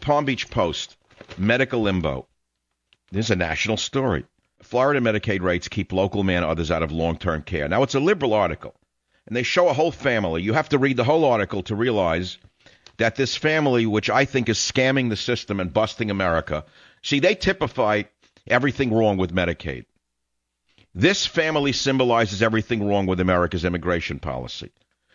Palm Beach Post, medical limbo. This is a national story. Florida Medicaid rates keep local man and others out of long-term care. Now, it's a liberal article, and they show a whole family. You have to read the whole article to realize that this family, which I think is scamming the system and busting America, see, they typify everything wrong with Medicaid. This family symbolizes everything wrong with America's immigration policy.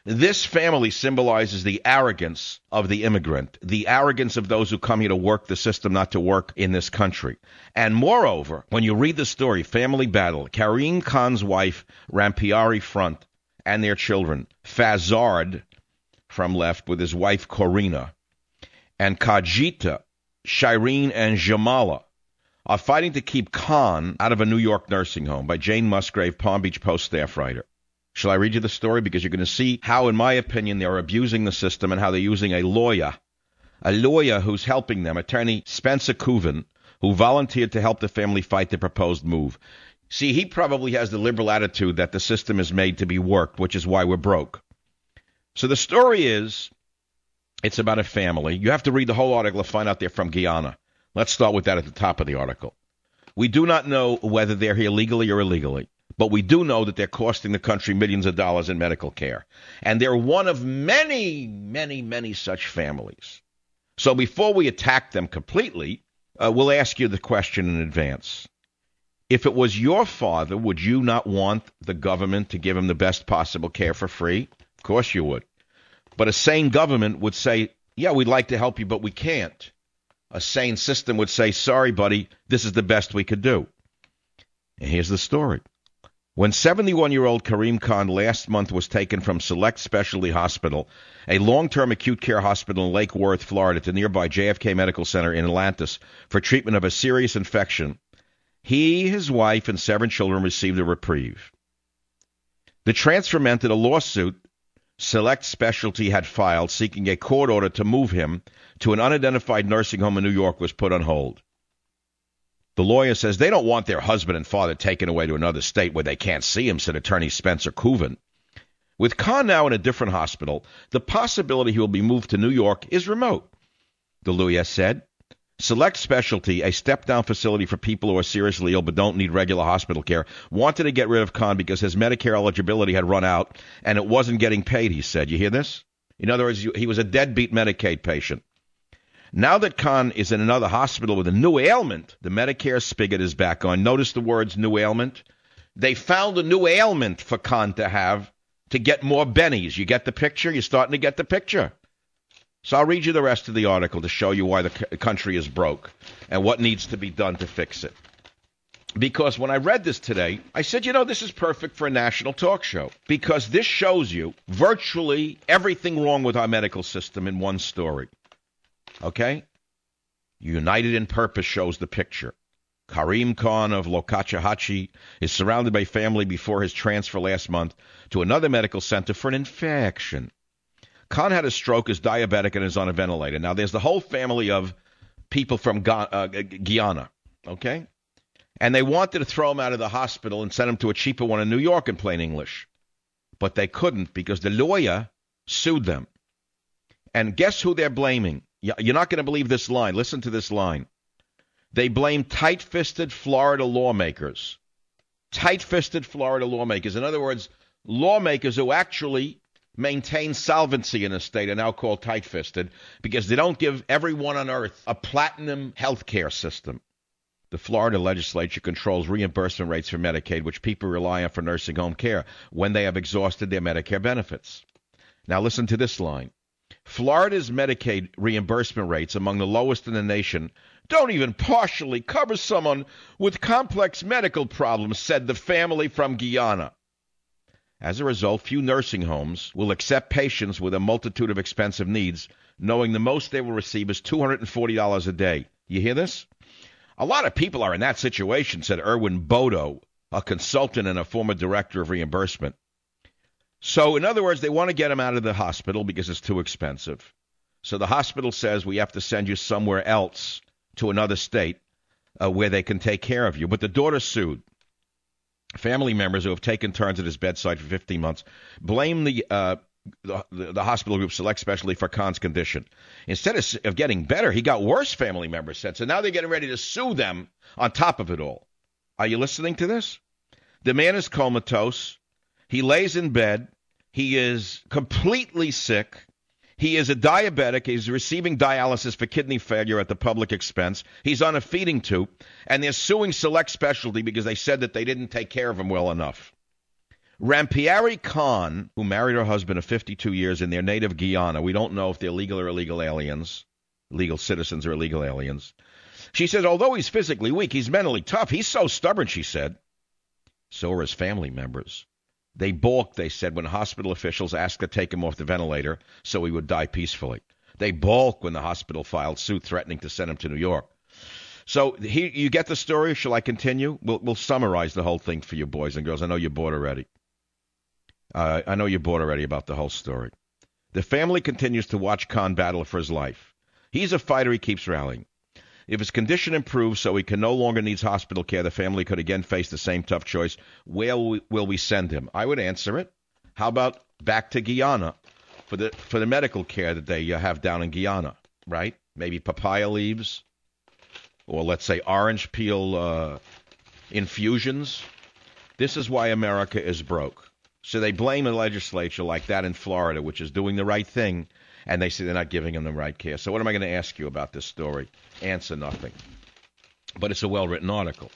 This family symbolizes the arrogance of the immigrant, the arrogance of those who come here to work the system, not to work in this country. And moreover, when you read the story, family battle, Karim Khan's wife, Rampiari Front, and their children, Fazard from left with his wife, Corina, and Kajita, Shireen, and Jamala are fighting to keep Khan out of a New York nursing home, by Jane Musgrave, Palm Beach Post staff writer. Shall I read you the story? Because you're going to see how, in my opinion, they're abusing the system and how they're using a lawyer who's helping them, attorney Spencer Cooven, who volunteered to help the family fight the proposed move. See, he probably has the liberal attitude that the system is made to be worked, which is why we're broke. So the story is, it's about a family. You have to read the whole article to find out they're from Guyana. Let's start with that at the top of the article. We do not know whether they're here legally or illegally, but we do know that they're costing the country millions of dollars in medical care. And they're one of many, many, many such families. So before we attack them completely, we'll ask you the question in advance. If it was your father, would you not want the government to give him the best possible care for free? Of course you would. But a sane government would say, yeah, we'd like to help you, but we can't. A sane system would say, sorry, buddy, this is the best we could do. And here's the story. When 71-year-old Karim Khan last month was taken from Select Specialty Hospital, a long-term acute care hospital in Lake Worth, Florida, to nearby JFK Medical Center in Atlantis for treatment of a serious infection, he, his wife, and 7 children received a reprieve. The transfer meant that a lawsuit Select Specialty had filed seeking a court order to move him to an unidentified nursing home in New York was put on hold. The lawyer says they don't want their husband and father taken away to another state where they can't see him, said attorney Spencer Cooven. With Khan now in a different hospital, the possibility he will be moved to New York is remote, the lawyer said. Select Specialty, a step-down facility for people who are seriously ill but don't need regular hospital care, wanted to get rid of Khan because his Medicare eligibility had run out and it wasn't getting paid, he said. You hear this? In other words, he was a deadbeat Medicaid patient. Now that Khan is in another hospital with a new ailment, the Medicare spigot is back on. Notice the words new ailment. They found a new ailment for Khan to have to get more bennies. You get the picture? You're starting to get the picture. So I'll read you the rest of the article to show you why the country is broke and what needs to be done to fix it. Because when I read this today, I said, this is perfect for a national talk show. Because this shows you virtually everything wrong with our medical system in one story. Okay? United in Purpose shows the picture. Karim Khan of Lokachahachi is surrounded by family before his transfer last month to another medical center for an infection. Khan had a stroke, is diabetic, and is on a ventilator. Now, there's the whole family of people from Guyana, okay? And they wanted to throw him out of the hospital and send him to a cheaper one in New York in plain English. But they couldn't because the lawyer sued them. And guess who they're blaming? You're not going to believe this line. Listen to this line. They blame tight-fisted Florida lawmakers. Tight-fisted Florida lawmakers. In other words, lawmakers who actually maintain solvency in a state are now called tight-fisted because they don't give everyone on earth a platinum health care system. The Florida legislature controls reimbursement rates for Medicaid, which people rely on for nursing home care when they have exhausted their Medicare benefits. Now listen to this line. Florida's Medicaid reimbursement rates, among the lowest in the nation, don't even partially cover someone with complex medical problems, said the family from Guyana. As a result, few nursing homes will accept patients with a multitude of expensive needs, knowing the most they will receive is $240 a day. You hear this? A lot of people are in that situation, said Erwin Bodo, a consultant and a former director of reimbursement. So, in other words, they want to get him out of the hospital because it's too expensive. So the hospital says we have to send you somewhere else to another state where they can take care of you. But the daughter sued. Family members who have taken turns at his bedside for 15 months blame the the hospital group select specialty for Khan's condition. Instead of getting better, he got worse, family members said. So now they're getting ready to sue them on top of it all. Are you listening to this? The man is comatose. He lays in bed. He is completely sick. He is a diabetic. He's receiving dialysis for kidney failure at the public expense. He's on a feeding tube. And they're suing Select Specialty because they said that they didn't take care of him well enough. Rampiari Khan, who married her husband of 52 years in their native Guyana, we don't know if they're legal or illegal aliens, legal citizens or illegal aliens. She says, although he's physically weak, he's mentally tough. He's so stubborn, she said. So are his family members. They balked, they said, when hospital officials asked to take him off the ventilator so he would die peacefully. They balked when the hospital filed suit threatening to send him to New York. So you get the story? Shall I continue? We'll summarize the whole thing for you boys and girls. I know you're bored already. I know you're bored already about the whole story. The family continues to watch Khan battle for his life. He's a fighter. He keeps rallying. If his condition improves so he can no longer needs hospital care, the family could again face the same tough choice. Where will we send him? I would answer it. How about back to Guyana for the medical care that they have down in Guyana, right? Maybe papaya leaves or let's say orange peel infusions. This is why America is broke. So they blame the legislature like that in Florida, which is doing the right thing, and they say they're not giving them the right care. So what am I going to ask you about this story? Answer nothing. But it's a well-written article.